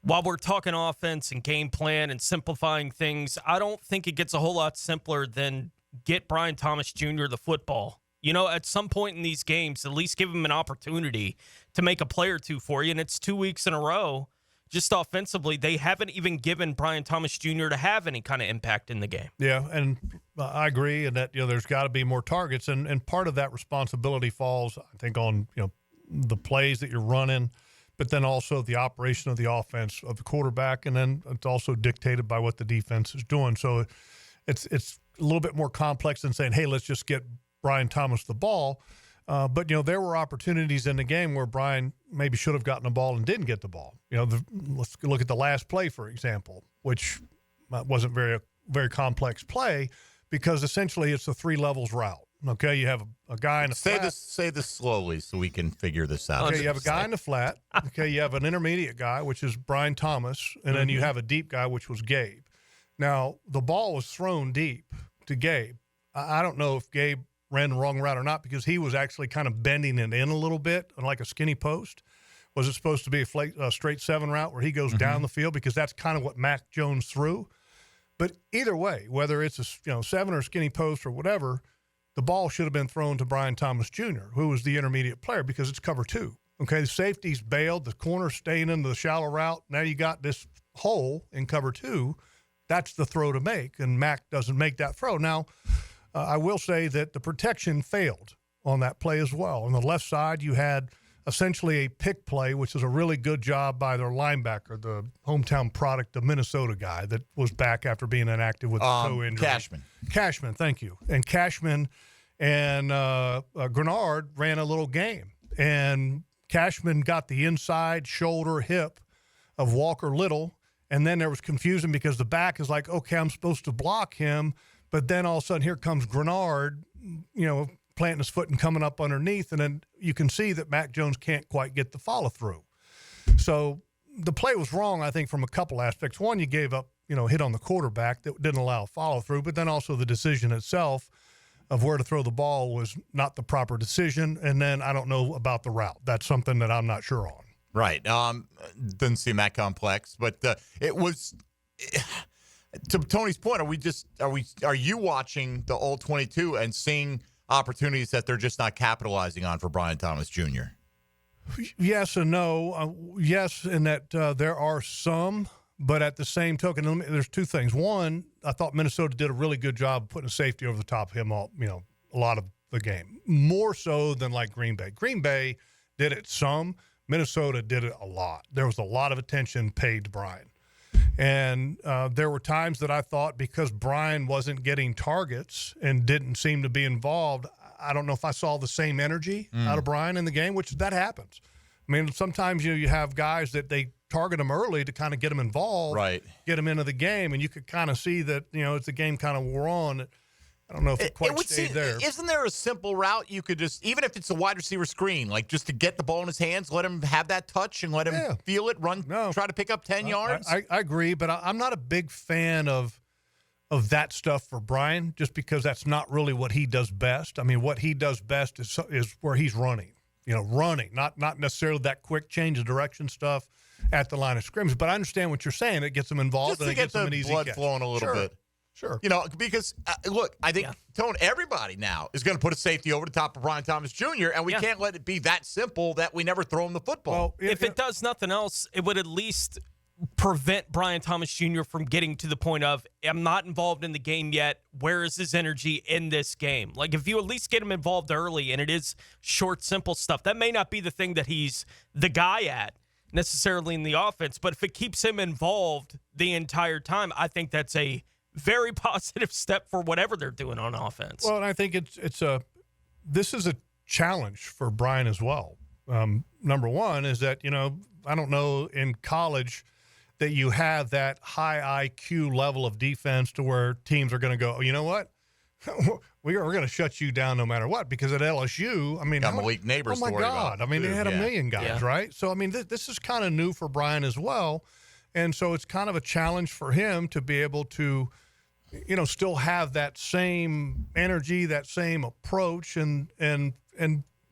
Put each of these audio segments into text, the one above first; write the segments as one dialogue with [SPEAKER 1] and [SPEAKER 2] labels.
[SPEAKER 1] While we're talking offense and game plan and simplifying things, I don't think it gets a whole lot simpler than get Brian Thomas Jr. the football. You know, at some point in these games, at least give him an opportunity to make a play or two for you. And it's 2 weeks in a row, just offensively, they haven't even given Brian Thomas Jr. to have any kind of impact in the game.
[SPEAKER 2] Yeah, and I agree, and that there's got to be more targets, and part of that responsibility falls, I think, on the plays that you're running, but then also the operation of the offense of the quarterback, and then it's also dictated by what the defense is doing. So it's a little bit more complex than saying, hey, let's just get Brian Thomas the ball. But, there were opportunities in the game where Brian maybe should have gotten the ball and didn't get the ball. Let's look at the last play, for example, which wasn't very complex play because essentially it's a 3 levels route. Okay, you have a guy in the flat.
[SPEAKER 3] Say this slowly so we can figure this out.
[SPEAKER 2] Okay, you have a guy in the flat. Okay, you have an intermediate guy, which is Brian Thomas, and then you have a deep guy, which was Gabe. Now, the ball was thrown deep to Gabe. I don't know if Gabe ran the wrong route or not because he was actually kind of bending it in a little bit like a skinny post. Was it supposed to be a straight 7 route where he goes down the field? Because that's kind of what Mac Jones threw. But either way, whether it's a 7 or skinny post or whatever, the ball should have been thrown to Brian Thomas Jr., who was the intermediate player, because it's cover 2. Okay, the safety's bailed, the corner's staying into the shallow route. Now you got this hole in cover 2. That's the throw to make, and Mac doesn't make that throw. Now, I will say that the protection failed on that play as well. On the left side, you had essentially a pick play, which was a really good job by their linebacker, the hometown product, the Minnesota guy that was back after being inactive with a toe injury. Cashman, thank you. And Cashman and Grenard ran a little game. And Cashman got the inside shoulder, hip of Walker Little. And then there was confusion because the back is like, okay, I'm supposed to block him. But then all of a sudden, here comes Grenard, planting his foot and coming up underneath. And then you can see that Mac Jones can't quite get the follow-through. So the play was wrong, I think, from a couple aspects. One, you gave up, hit on the quarterback that didn't allow follow-through. But then also the decision itself of where to throw the ball was not the proper decision. And then I don't know about the route. That's something that I'm not sure on.
[SPEAKER 3] Right. Doesn't seem that complex. But it was – to Tony's point, are you watching the old 22 and seeing opportunities that they're just not capitalizing on for Brian Thomas Jr.?
[SPEAKER 2] Yes and no. Yes, in that there are some, but at the same token, there's 2 things. One, I thought Minnesota did a really good job of putting a safety over the top of him a lot of the game, more so than like Green Bay. Green Bay did it some. Minnesota did it a lot. There was a lot of attention paid to Brian. And there were times that I thought because Brian wasn't getting targets and didn't seem to be involved, I don't know if I saw the same energy out of Brian in the game, which that happens. I mean, sometimes you have guys that they target them early to kind of get them involved,
[SPEAKER 3] right,
[SPEAKER 2] get them into the game, and you could kind of see that, as the game kind of wore on, I don't know if it quite stayed there.
[SPEAKER 3] Isn't there a simple route you could just, even if it's a wide receiver screen, like just to get the ball in his hands, let him have that touch and let him feel it, run, try to pick up 10 yards?
[SPEAKER 2] I agree, but I'm not a big fan of that stuff for Brian, just because that's not really what he does best. I mean, what he does best is where he's running, running, not necessarily that quick change of direction stuff at the line of scrimmage. But I understand what you're saying. It gets him involved and it gets him an easy catch.
[SPEAKER 3] Just to get the blood flowing a little bit.
[SPEAKER 2] Sure.
[SPEAKER 3] Because, look, I think, Tone, everybody now is going to put a safety over the top of Brian Thomas Jr., and we can't let it be that simple that we never throw him the football.
[SPEAKER 1] Well, if it does nothing else, it would at least prevent Brian Thomas Jr. from getting to the point of, I'm not involved in the game yet. Where is his energy in this game? Like, if you at least get him involved early, and it is short, simple stuff, that may not be the thing that he's the guy at necessarily in the offense, but if it keeps him involved the entire time, I think that's a very positive step for whatever they're doing on offense.
[SPEAKER 2] Well, and I think this is a challenge for Brian as well. Number one is that, I don't know in college that you have that high IQ level of defense to where teams are going to go, you know what? We're going to shut you down no matter what, because at LSU, I mean,
[SPEAKER 3] got Malik Neighbors.
[SPEAKER 2] Oh my God! I mean, they had a million guys, right? So I mean, this is kind of new for Brian as well, and so it's kind of a challenge for him to be able to, still have that same energy, that same approach, and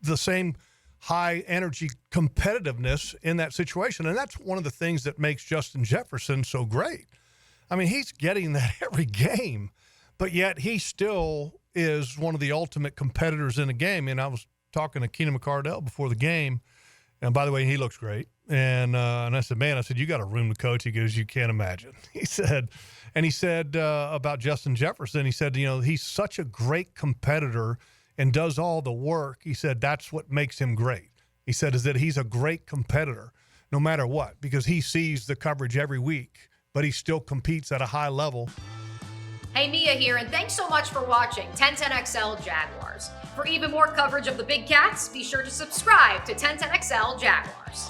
[SPEAKER 2] the same high energy competitiveness in that situation. And that's one of the things that makes Justin Jefferson so great. I mean, he's getting that every game, but yet he still is one of the ultimate competitors in a game. And I was talking to Keenan McCardell before the game, and by the way, he looks great. And I said, man, you got a room to coach. He goes, you can't imagine. He said about Justin Jefferson, he said, he's such a great competitor and does all the work. He said that's what makes him great. He said is that he's a great competitor no matter what, because he sees the coverage every week, but he still competes at a high level.
[SPEAKER 4] Hey, Mia here, and thanks so much for watching 1010XL Jaguars. For even more coverage of the Big Cats, be sure to subscribe to 1010XL Jaguars.